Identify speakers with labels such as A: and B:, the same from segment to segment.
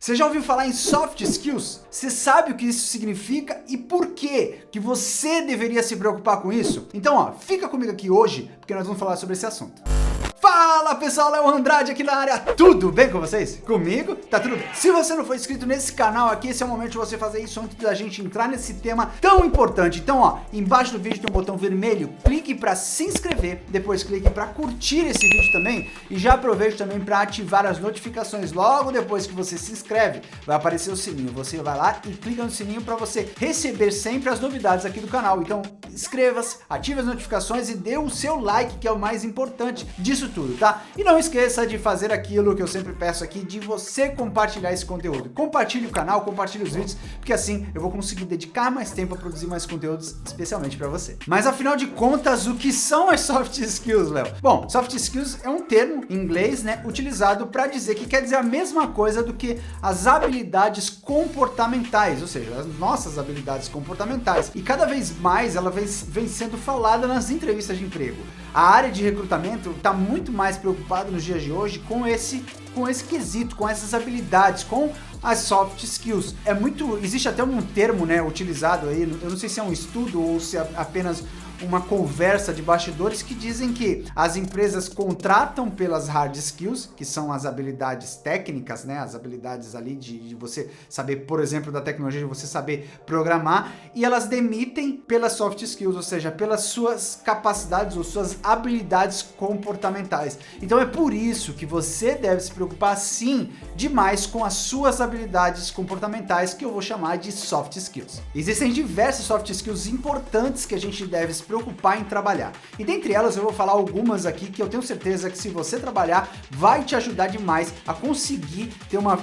A: Você já ouviu falar em soft skills? Você sabe o que isso significa e por que você deveria se preocupar com isso? Então, ó, fica comigo aqui hoje, porque nós vamos falar sobre esse assunto. Fala pessoal, Léo Andrade aqui na área, tudo bem com vocês? Comigo? Tá tudo bem. Se você não for inscrito nesse canal aqui, esse é o momento de você fazer isso antes da gente entrar nesse tema tão importante. Então ó, embaixo do vídeo tem um botão vermelho, clique para se inscrever, depois clique para curtir esse vídeo também e já aproveite também para ativar as notificações logo depois que você se inscreve. Vai aparecer o sininho, você vai lá e clica no sininho para você receber sempre as novidades aqui do canal. Então inscreva-se, ative as notificações e dê o seu like, que é o mais importante disso tudo, tá? E não esqueça de fazer aquilo que eu sempre peço aqui, de você compartilhar esse conteúdo. Compartilhe o canal, compartilhe os vídeos, porque assim eu vou conseguir dedicar mais tempo a produzir mais conteúdos, especialmente para você. Mas afinal de contas, o que são as soft skills, Léo? Bom, soft skills é um termo em inglês, né, utilizado para dizer que quer dizer a mesma coisa do que as habilidades comportamentais, ou seja, as nossas habilidades comportamentais. E cada vez mais ela vem sendo falada nas entrevistas de emprego. A área de recrutamento está muito mais preocupada nos dias de hoje com esse quesito, com essas habilidades, com as soft skills. Existe até um termo, né, utilizado aí, eu não sei se é um estudo ou se é apenas uma conversa de bastidores que dizem que as empresas contratam pelas hard skills, que são as habilidades técnicas, né, as habilidades ali de você saber, por exemplo, da tecnologia, de você saber programar, e elas demitem pelas soft skills, ou seja, pelas suas capacidades ou suas habilidades comportamentais. Então é por isso que você deve se preocupar sim demais com as suas habilidades comportamentais, que eu vou chamar de soft skills. Existem diversas soft skills importantes que a gente deve se preocupar em trabalhar. E dentre elas eu vou falar algumas aqui que eu tenho certeza que se você trabalhar vai te ajudar demais a conseguir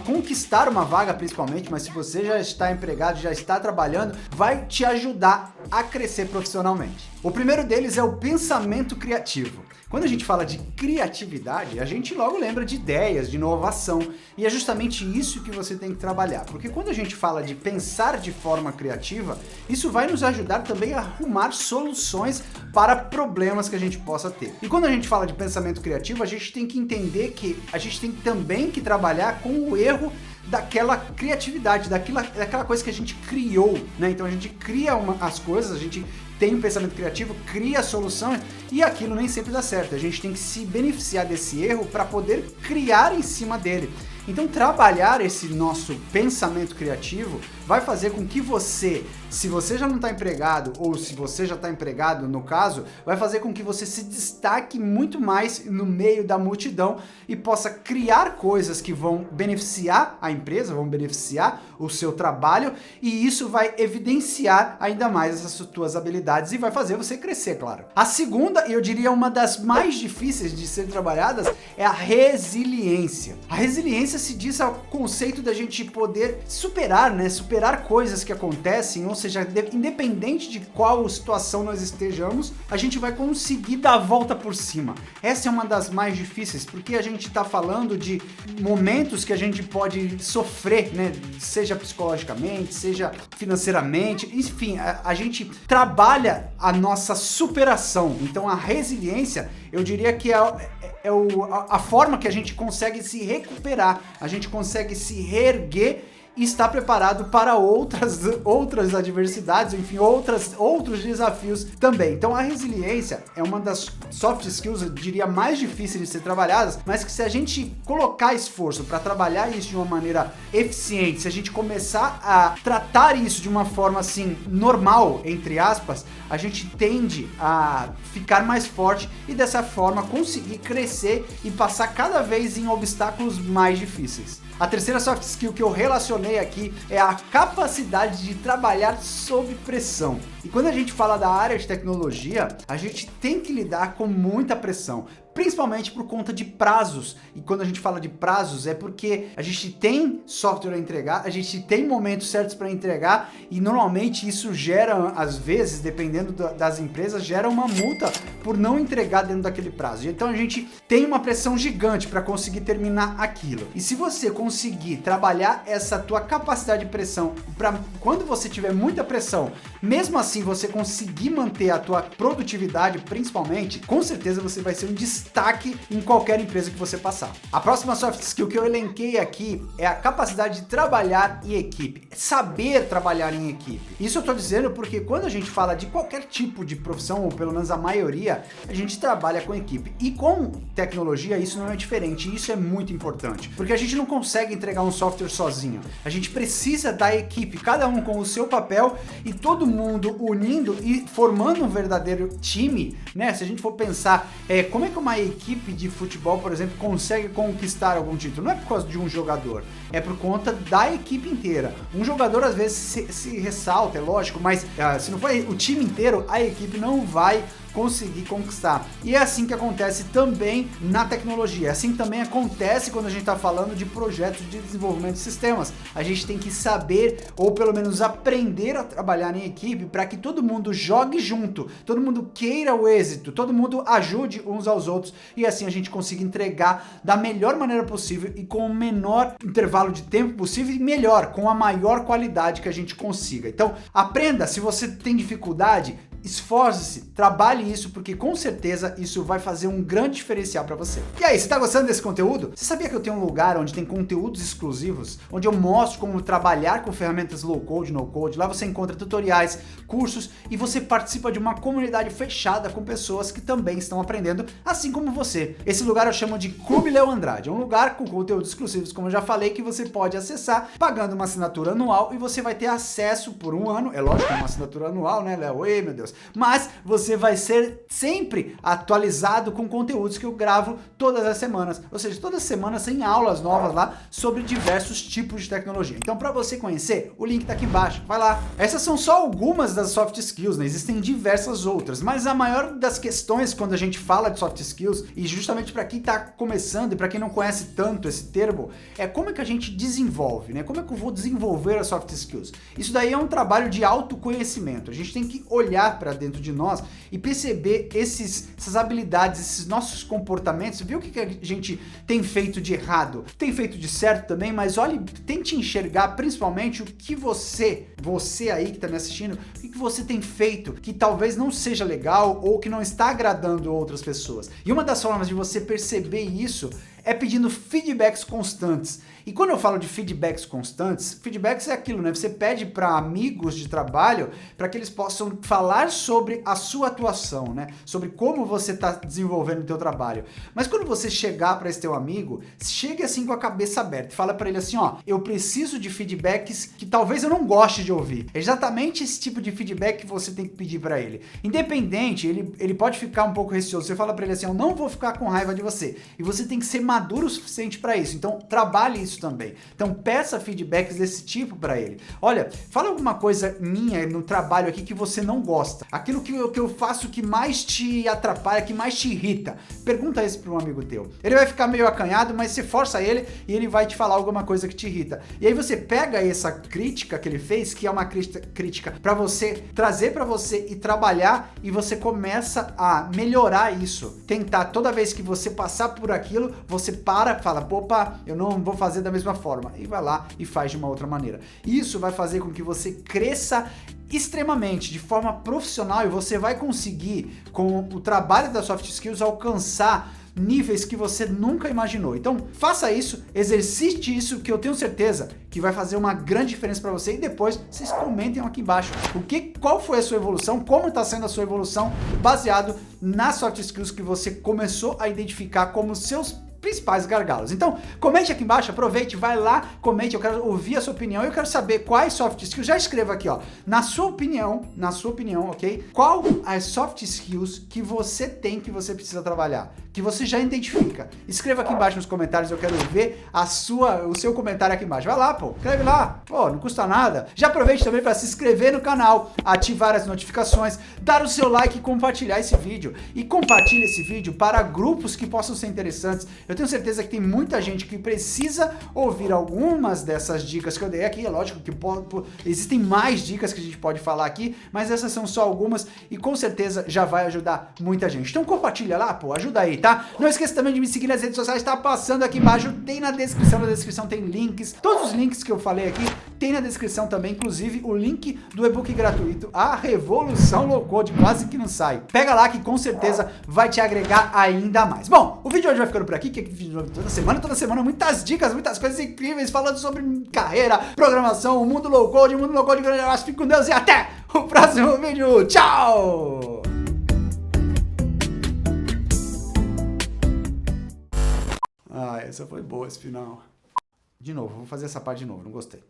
A: conquistar uma vaga principalmente, mas se você já está empregado, já está trabalhando, vai te ajudar a crescer profissionalmente. O primeiro deles é o pensamento criativo. Quando a gente fala de criatividade, a gente logo lembra de ideias, de inovação, e é justamente isso que você tem que trabalhar, porque quando a gente fala de pensar de forma criativa, isso vai nos ajudar também a arrumar soluções para problemas que a gente possa ter. E quando a gente fala de pensamento criativo, a gente tem que entender que a gente tem também que trabalhar com o erro daquela criatividade, daquela coisa que a gente criou, né? Então a gente cria as coisas, a gente tem um pensamento criativo, cria a solução e aquilo nem sempre dá certo. A gente tem que se beneficiar desse erro para poder criar em cima dele. Então trabalhar esse nosso pensamento criativo vai fazer com que você, se você já não está empregado ou se você já está empregado no caso, vai fazer com que você se destaque muito mais no meio da multidão e possa criar coisas que vão beneficiar a empresa, vão beneficiar o seu trabalho, e isso vai evidenciar ainda mais essas suas habilidades e vai fazer você crescer, claro. A segunda, e eu diria uma das mais difíceis de ser trabalhadas, é a resiliência. A resiliência se diz ao conceito da gente poder superar, né? Superar coisas que acontecem, ou seja, independente de qual situação nós estejamos, a gente vai conseguir dar a volta por cima. Essa é uma das mais difíceis, porque a gente está falando de momentos que a gente pode sofrer, né? Seja psicologicamente, seja financeiramente, enfim, a gente trabalha a nossa superação. Então a resiliência, eu diria que é a forma que a gente consegue se recuperar, a gente consegue se reerguer e estar preparado para outras adversidades, enfim, outros desafios também. Então a resiliência é uma das soft skills, eu diria, mais difíceis de ser trabalhadas, mas que se a gente colocar esforço para trabalhar isso de uma maneira eficiente, se a gente começar a tratar isso de uma forma assim, normal, entre aspas, a gente tende a ficar mais forte e dessa forma conseguir crescer e passar cada vez em obstáculos mais difíceis. A terceira soft skill que eu relacionei aqui é a capacidade de trabalhar sob pressão. E quando a gente fala da área de tecnologia, a gente tem que lidar com muita pressão, principalmente por conta de prazos. E quando a gente fala de prazos é porque a gente tem software a entregar, a gente tem momentos certos para entregar e normalmente isso gera, às vezes, dependendo das empresas, gera uma multa por não entregar dentro daquele prazo. Então a gente tem uma pressão gigante para conseguir terminar aquilo. E se você conseguir trabalhar essa tua capacidade de pressão para quando você tiver muita pressão, mesmo assim você conseguir manter a tua produtividade, principalmente, com certeza você vai ser um destaque destaque em qualquer empresa que você passar. A próxima soft skill que eu elenquei aqui é a capacidade de trabalhar em equipe, saber trabalhar em equipe. Isso eu tô dizendo porque quando a gente fala de qualquer tipo de profissão, ou pelo menos a maioria, a gente trabalha com equipe. E com tecnologia isso não é diferente, e isso é muito importante, porque a gente não consegue entregar um software sozinho. A gente precisa da equipe, cada um com o seu papel e todo mundo unindo e formando um verdadeiro time, né? Se a gente for pensar, como é que uma equipe de futebol, por exemplo, consegue conquistar algum título? Não é por causa de um jogador, é por conta da equipe inteira. Um jogador às vezes se ressalta, é lógico, mas se não for o time inteiro, a equipe não vai conseguir conquistar. E é assim que acontece também na tecnologia. É assim que também acontece quando a gente está falando de projetos de desenvolvimento de sistemas. A gente tem que saber, ou pelo menos aprender a trabalhar em equipe para que todo mundo jogue junto, todo mundo queira o êxito, todo mundo ajude uns aos outros e assim a gente consiga entregar da melhor maneira possível e com o menor intervalo de tempo possível e melhor, com a maior qualidade que a gente consiga. Então, aprenda, se você tem dificuldade, esforce-se, trabalhe isso, porque com certeza isso vai fazer um grande diferencial para você. E aí, você tá gostando desse conteúdo? Você sabia que eu tenho um lugar onde tem conteúdos exclusivos, onde eu mostro como trabalhar com ferramentas low code, no code? Lá você encontra tutoriais, cursos e você participa de uma comunidade fechada com pessoas que também estão aprendendo, assim como você. Esse lugar eu chamo de Clube Léo Andrade, é um lugar com conteúdos exclusivos, como eu já falei, que você pode acessar pagando uma assinatura anual e você vai ter acesso por um ano. É lógico que é uma assinatura anual, né, Léo? Ei, meu Deus. Mas você vai ser sempre atualizado com conteúdos que eu gravo todas as semanas, ou seja, todas as semanas tem aulas novas lá sobre diversos tipos de tecnologia. Então, para você conhecer, o link tá aqui embaixo, vai lá. Essas são só algumas das soft skills, né? Existem diversas outras, mas a maior das questões quando a gente fala de soft skills, e justamente para quem tá começando e para quem não conhece tanto esse termo, é como é que a gente desenvolve, né? Como é que eu vou desenvolver as soft skills? Isso daí é um trabalho de autoconhecimento. A gente tem que olhar para dentro de nós e perceber essas habilidades, esses nossos comportamentos, ver o que a gente tem feito de errado, tem feito de certo também, mas olhe, tente enxergar principalmente o que você aí que tá me assistindo, o que você tem feito que talvez não seja legal ou que não está agradando outras pessoas. E uma das formas de você perceber isso é pedindo feedbacks constantes. E quando eu falo de feedbacks constantes, feedbacks é aquilo, né? Você pede para amigos de trabalho para que eles possam falar sobre a sua atuação, né? Sobre como você está desenvolvendo o teu trabalho. Mas quando você chegar para esse teu amigo, chegue assim com a cabeça aberta e fala para ele assim, ó, eu preciso de feedbacks que talvez eu não goste de ouvir. É exatamente esse tipo de feedback que você tem que pedir para ele. Independente, ele pode ficar um pouco receoso. Você fala para ele assim, eu não vou ficar com raiva de você. E você tem que ser maduro o suficiente para isso. Então, trabalhe isso também. Então, peça feedbacks desse tipo para ele. Olha, fala alguma coisa minha no trabalho aqui que você não gosta. Aquilo que eu faço que mais te atrapalha, que mais te irrita. Pergunta isso para um amigo teu. Ele vai ficar meio acanhado, mas você força ele e ele vai te falar alguma coisa que te irrita. E aí você pega essa crítica que ele fez, que é uma crítica para você trazer para você e trabalhar, e você começa a melhorar isso. Tentar, toda vez que você passar por aquilo, você para e fala, opa, eu não vou fazer da mesma forma. E vai lá e faz de uma outra maneira. Isso vai fazer com que você cresça extremamente, de forma profissional, e você vai conseguir, com o trabalho das soft skills, alcançar níveis que você nunca imaginou. Então, faça isso, exercite isso, que eu tenho certeza que vai fazer uma grande diferença para você, e depois vocês comentem aqui embaixo qual foi a sua evolução, como está sendo a sua evolução, baseado nas soft skills que você começou a identificar como seus principais gargalos. Então, comente aqui embaixo, aproveite, vai lá, comente, eu quero ouvir a sua opinião, eu quero saber quais soft skills, já escreva aqui, ó, na sua opinião, ok? Qual as soft skills que você tem, que você precisa trabalhar, que você já identifica. Escreva aqui embaixo nos comentários, eu quero ver o seu comentário aqui embaixo. Vai lá, pô, escreve lá, pô, não custa nada. Já aproveite também para se inscrever no canal, ativar as notificações, dar o seu like e compartilhar esse vídeo. E compartilhe esse vídeo para grupos que possam ser interessantes. Eu tenho certeza que tem muita gente que precisa ouvir algumas dessas dicas que eu dei aqui. É lógico que existem mais dicas que a gente pode falar aqui, mas essas são só algumas e com certeza já vai ajudar muita gente. Então compartilha lá, pô, ajuda aí. tá? Não esqueça também de me seguir nas redes sociais, tá passando aqui embaixo, tem na descrição tem links, todos os links que eu falei aqui, tem na descrição também, inclusive o link do e-book gratuito, A Revolução Low Code, quase que não sai. Pega lá que com certeza vai te agregar ainda mais. Bom, o vídeo de hoje vai ficando por aqui, que é vídeo novo toda semana, muitas dicas, muitas coisas incríveis, falando sobre carreira, programação, o mundo low code, grande abraço, fique com Deus e até o próximo vídeo. Tchau! Ah, essa foi boa, esse final. De novo, vou fazer essa parte de novo, não gostei.